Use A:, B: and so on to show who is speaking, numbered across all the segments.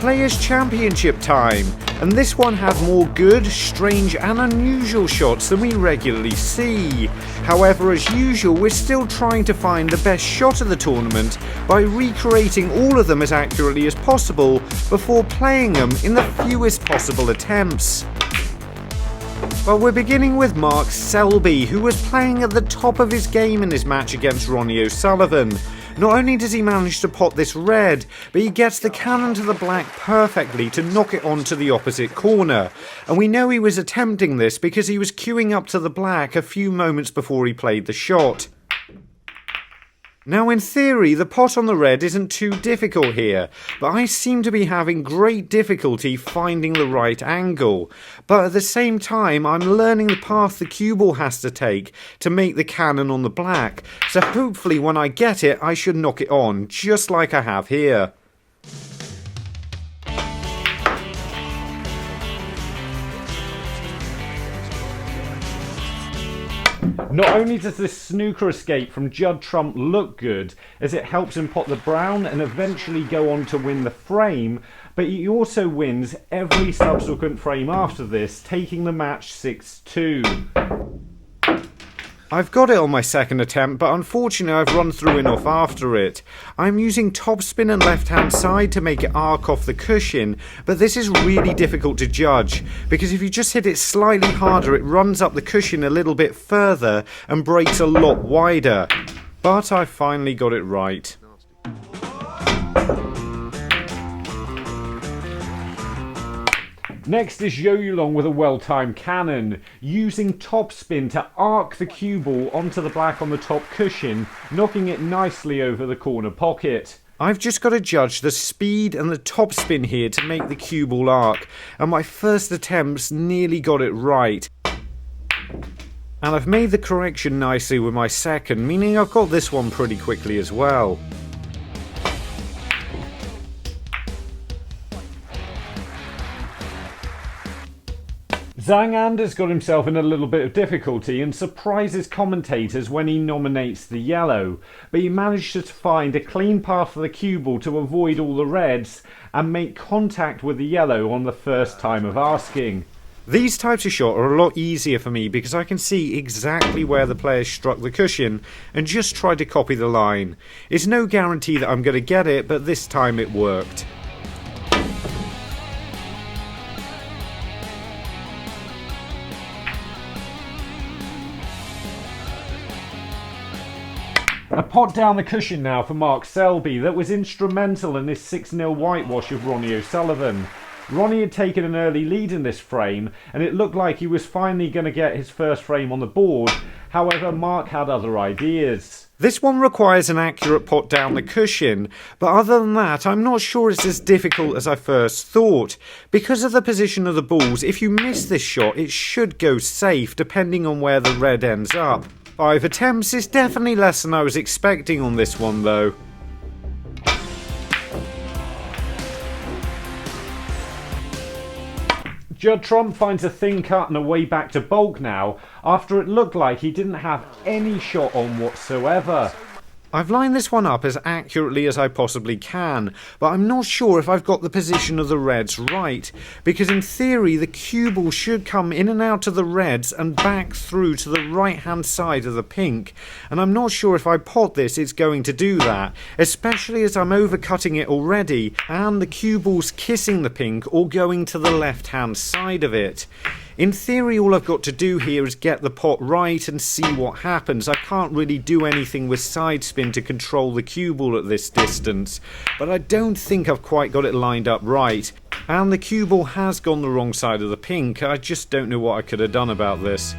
A: Players' Championship time, and this one had more good, strange and unusual shots than we regularly see. However, as usual, we're still trying to find the best shot of the tournament by recreating all of them as accurately as possible before playing them in the fewest possible attempts. Well, we're beginning with Mark Selby, who was playing at the top of his game in this match against Ronnie O'Sullivan. Not only does he manage to pot this red, but he gets the cannon to the black perfectly to knock it onto the opposite corner. And we know he was attempting this because he was queuing up to the black a few moments before he played the shot. Now in theory, the pot on the red isn't too difficult here, but I seem to be having great difficulty finding the right angle. But at the same time, I'm learning the path the cue ball has to take to make the cannon on the black, so hopefully when I get it, I should knock it on, just like I have here. Not only does this snooker escape from Judd trump look good, as it helps him pot the brown and eventually go on to win the frame, but he also wins every subsequent frame after this, taking the match 6-2. I've got it on my second attempt, but unfortunately I've run through enough after it. I'm using topspin and left hand side to make it arc off the cushion, but this is really difficult to judge, because if you just hit it slightly harder it runs up the cushion a little bit further and breaks a lot wider. But I finally got it right. Next is Yuelong with a well-timed cannon, using topspin to arc the cue ball onto the black on the top cushion, knocking it nicely over the corner pocket. I've just got to judge the speed and the topspin here to make the cue ball arc, and my first attempts nearly got it right. And I've made the correction nicely with my second, meaning I've got this one pretty quickly as well. Zhang has got himself in a little bit of difficulty and surprises commentators when he nominates the yellow, but he managed to find a clean path for the cue ball to avoid all the reds and make contact with the yellow on the first time of asking. These types of shots are a lot easier for me because I can see exactly where the players struck the cushion and just try to copy the line. It's no guarantee that I'm going to get it, but this time it worked. A pot down the cushion now for Mark Selby that was instrumental in this 6-0 whitewash of Ronnie O'Sullivan. Ronnie had taken an early lead in this frame and it looked like he was finally going to get his first frame on the board. However, Mark had other ideas. This one requires an accurate pot down the cushion, but other than that I'm not sure it's as difficult as I first thought. Because of the position of the balls, if you miss this shot it should go safe depending on where the red ends up. 5 attempts is definitely less than I was expecting on this one though. Judd Trump finds a thin cut and a way back to bulk now, after it looked like he didn't have any shot on whatsoever. I've lined this one up as accurately as I possibly can, but I'm not sure if I've got the position of the reds right, because in theory the cue ball should come in and out of the reds and back through to the right hand side of the pink, and I'm not sure if I pot this it's going to do that, especially as I'm overcutting it already and the cue ball's kissing the pink or going to the left hand side of it. In theory all I've got to do here is get the pot right and see what happens. I can't really do anything with side spin to control the cue ball at this distance, but I don't think I've quite got it lined up right. And the cue ball has gone the wrong side of the pink. I just don't know what I could have done about this.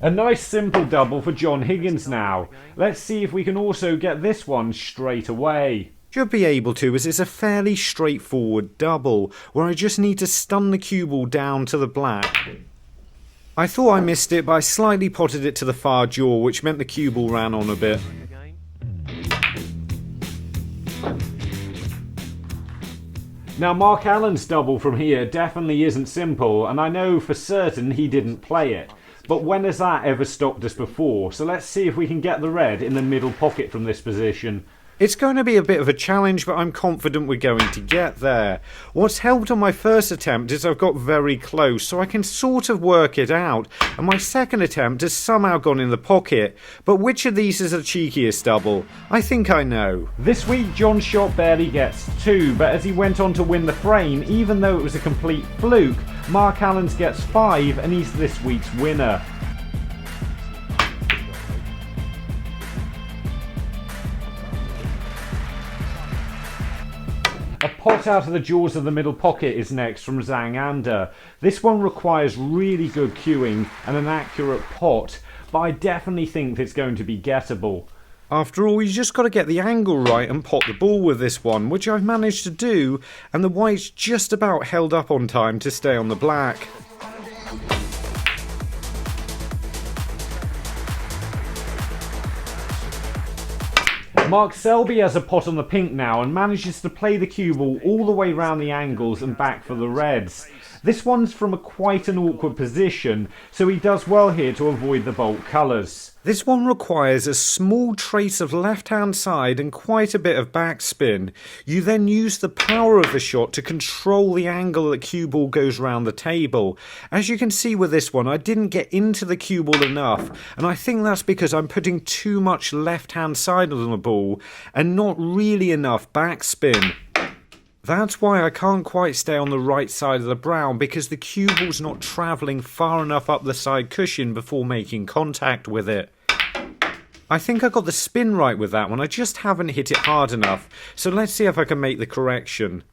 A: A nice simple double for John Higgins now. Let's see if we can also get this one straight away. Should be able to, as it's a fairly straightforward double, where I just need to stun the cue ball down to the black. I thought I missed it, but I slightly potted it to the far jaw, which meant the cue ball ran on a bit. Now Mark Allen's double from here definitely isn't simple, and I know for certain he didn't play it.
B: But when has that ever stopped us before? So let's see if we can get the red in the middle pocket from this position.
A: It's going to be a bit of a challenge, but I'm confident we're going to get there. What's helped on my first attempt is I've got very close, so I can sort of work it out, and my second attempt has somehow gone in the pocket. But which of these is the cheekiest double? I think I know.
B: This week John's shot barely gets 2, but as he went on to win the frame, even though it was a complete fluke, Mark Allen's gets 5 and he's this week's winner. A pot out of the jaws of the middle pocket is next from Zhang. This one requires really good cueing and an accurate pot, but I definitely think it's going to be gettable.
A: After all, you just got to get the angle right and pot the ball with this one, which I've managed to do, and the white's just about held up on time to stay on the black.
B: Mark Selby has a pot on the pink now and manages to play the cue ball all the way round the angles and back for the reds. This one's from quite an awkward position, so he does well here to avoid the bulk colours.
A: This one requires a small trace of left-hand side and quite a bit of backspin. You then use the power of the shot to control the angle that cue ball goes round the table. As you can see with this one, I didn't get into the cue ball enough, and I think that's because I'm putting too much left-hand side on the ball and not really enough backspin. That's why I can't quite stay on the right side of the brown, because the cue ball's not travelling far enough up the side cushion before making contact with it. I think I got the spin right with that one, I just haven't hit it hard enough, so let's see if I can make the correction.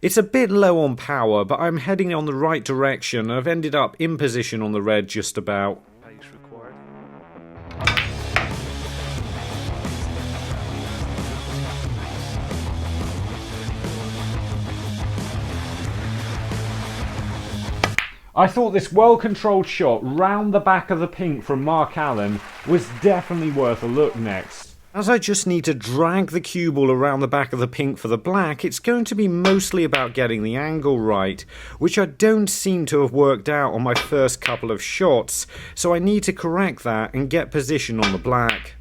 A: It's a bit low on power, but I'm heading on the right direction and I've ended up in position on the red just about.
B: I thought this well-controlled shot round the back of the pink from Mark Allen was definitely worth a look next.
A: As I just need to drag the cue ball around the back of the pink for the black, it's going to be mostly about getting the angle right, which I don't seem to have worked out on my first couple of shots, so I need to correct that and get position on the black.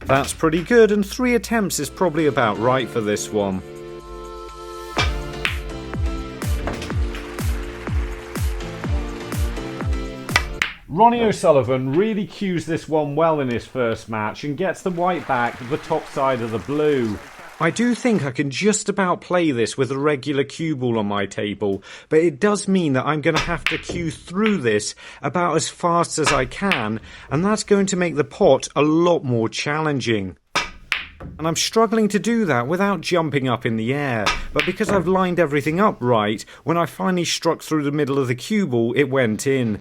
A: That's pretty good, and 3 attempts is probably about right for this one.
B: Ronnie O'Sullivan really cues this one well in his first match and gets the white back to the top side of the blue.
A: I do think I can just about play this with a regular cue ball on my table, but it does mean that I'm going to have to cue through this about as fast as I can, and that's going to make the pot a lot more challenging. And I'm struggling to do that without jumping up in the air, but because I've lined everything up right, when I finally struck through the middle of the cue ball, it went in.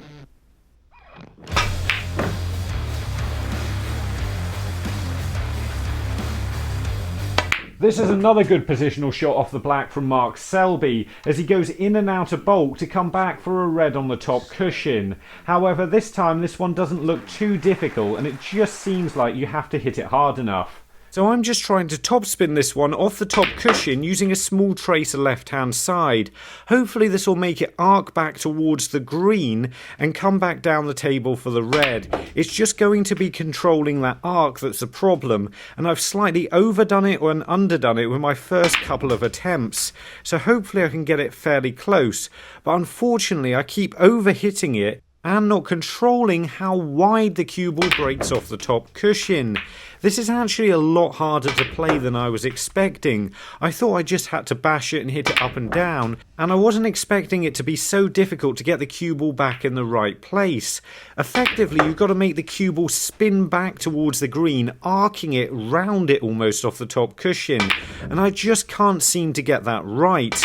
B: This is another good positional shot off the black from Mark Selby as he goes in and out of bulk to come back for a red on the top cushion. However, this time this one doesn't look too difficult and it just seems like you have to hit it hard enough.
A: So I'm just trying to topspin this one off the top cushion using a small tracer left-hand side. Hopefully this will make it arc back towards the green and come back down the table for the red. It's just going to be controlling that arc that's the problem, and I've slightly overdone it and underdone it with my first couple of attempts. So hopefully I can get it fairly close, but unfortunately I keep overhitting it and not controlling how wide the cue ball breaks off the top cushion. This is actually a lot harder to play than I was expecting. I thought I just had to bash it and hit it up and down, and I wasn't expecting it to be so difficult to get the cue ball back in the right place. Effectively, you've got to make the cue ball spin back towards the green, arcing it round it almost off the top cushion, and I just can't seem to get that right.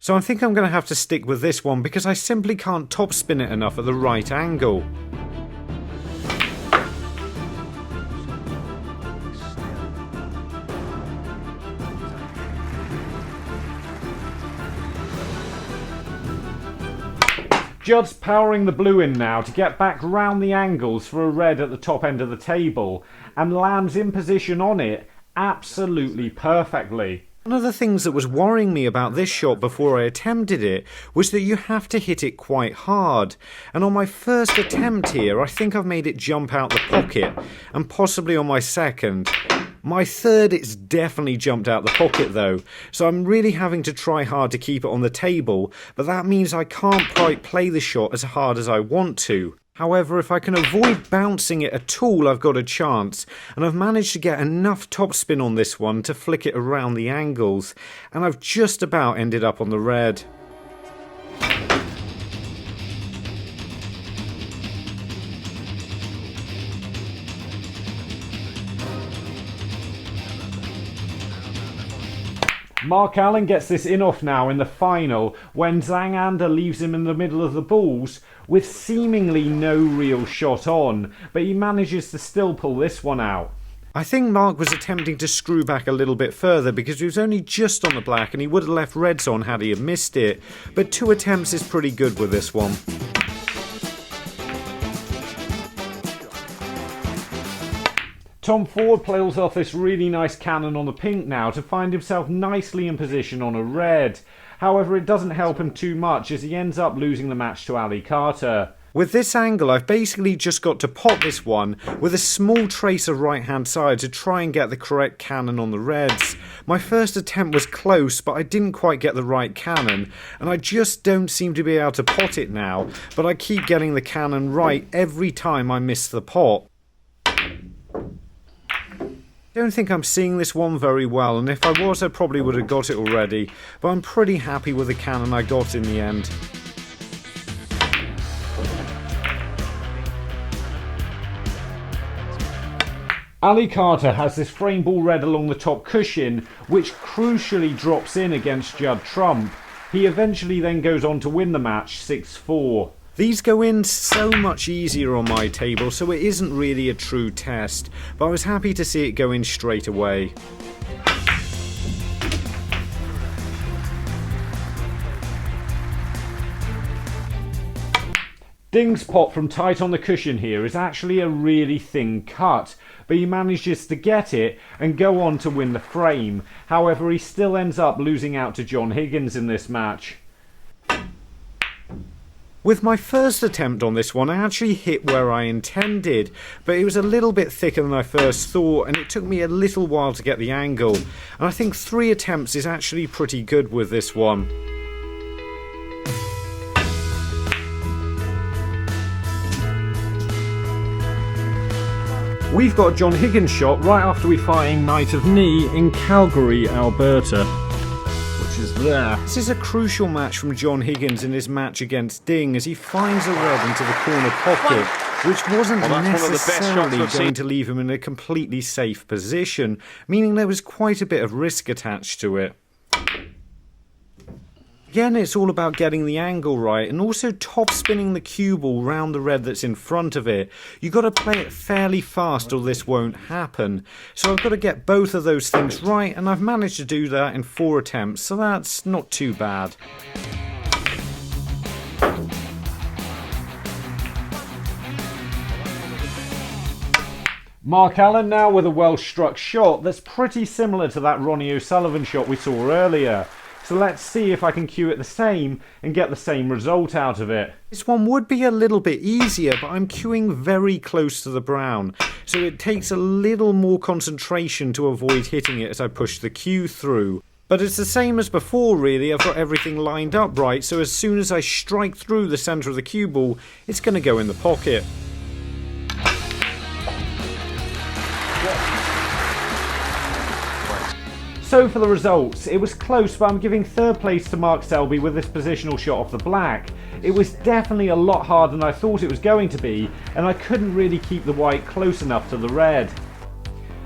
A: So I think I'm going to have to stick with this one because I simply can't topspin it enough at the right angle.
B: Judd's powering the blue in now to get back round the angles for a red at the top end of the table and lands in position on it absolutely perfectly.
A: One of the things that was worrying me about this shot before I attempted it was that you have to hit it quite hard, and on my first attempt here I think I've made it jump out the pocket, and possibly on my second. My third, it's definitely jumped out the pocket though, so I'm really having to try hard to keep it on the table, but that means I can't quite play the shot as hard as I want to. However, if I can avoid bouncing it at all, I've got a chance, and I've managed to get enough topspin on this one to flick it around the angles, and I've just about ended up on the red.
B: Mark Allen gets this in-off now in the final when Zhang leaves him in the middle of the balls with seemingly no real shot on, but he manages to still pull this one out.
A: I think Mark was attempting to screw back a little bit further because he was only just on the black and he would have left reds on had he have missed it, but 2 attempts is pretty good with this one.
B: Tom Ford plays off this really nice cannon on the pink now to find himself nicely in position on a red. However, it doesn't help him too much as he ends up losing the match to Ali Carter.
A: With this angle, I've basically just got to pot this one with a small trace of right hand side to try and get the correct cannon on the reds. My first attempt was close, but I didn't quite get the right cannon, and I just don't seem to be able to pot it now, but I keep getting the cannon right every time I miss the pot. Don't think I'm seeing this one very well, and if I was I probably would have got it already, but I'm pretty happy with the cannon I got in the end.
B: Ali Carter has this frame ball red along the top cushion, which crucially drops in against Judd Trump. He eventually then goes on to win the match 6-4.
A: These go in so much easier on my table, so it isn't really a true test, but I was happy to see it go in straight away.
B: Ding's pot from tight on the cushion here is actually a really thin cut, but he manages to get it and go on to win the frame. However, he still ends up losing out to John Higgins in this match.
A: With my first attempt on this one, I actually hit where I intended, but it was a little bit thicker than I first thought, and it took me a little while to get the angle. And I think 3 attempts is actually pretty good with this one.
B: We've got a John Higgins shot right after we fighting Knight of Knee in Calgary, Alberta. Is there.
A: This is a crucial match from John Higgins in his match against Ding as he finds a red into the corner pocket, which wasn't necessarily going to leave him in a completely safe position, meaning there was quite a bit of risk attached to it. Again, it's all about getting the angle right and also top spinning the cue ball round the red that's in front of it. You've got to play it fairly fast or this won't happen. So I've got to get both of those things right, and I've managed to do that in 4 attempts, so that's not too bad.
B: Mark Allen now with a well struck shot that's pretty similar to that Ronnie O'Sullivan shot we saw earlier. So let's see if I can cue it the same and get the same result out of it.
A: This one would be a little bit easier, but I'm cueing very close to the brown, so it takes a little more concentration to avoid hitting it as I push the cue through. But it's the same as before really, I've got everything lined up right, so as soon as I strike through the centre of the cue ball, it's going to go in the pocket.
B: So for the results, it was close, but I'm giving 3rd place to Mark Selby with this positional shot off the black. It was definitely a lot harder than I thought it was going to be, and I couldn't really keep the white close enough to the red.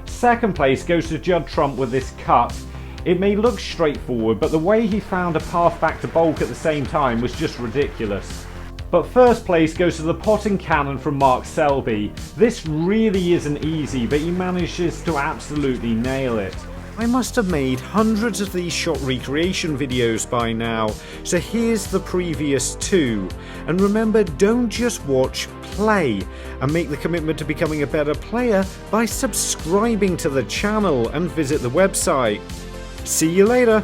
B: 2nd place goes to Judd Trump with this cut. It may look straightforward, but the way he found a path back to bulk at the same time was just ridiculous. But 1st place goes to the pot and cannon from Mark Selby. This really isn't easy, but he manages to absolutely nail it.
A: I must have made hundreds of these shot recreation videos by now, so here's the previous 2. And remember, don't just watch, play, and make the commitment to becoming a better player by subscribing to the channel and visit the website. See you later.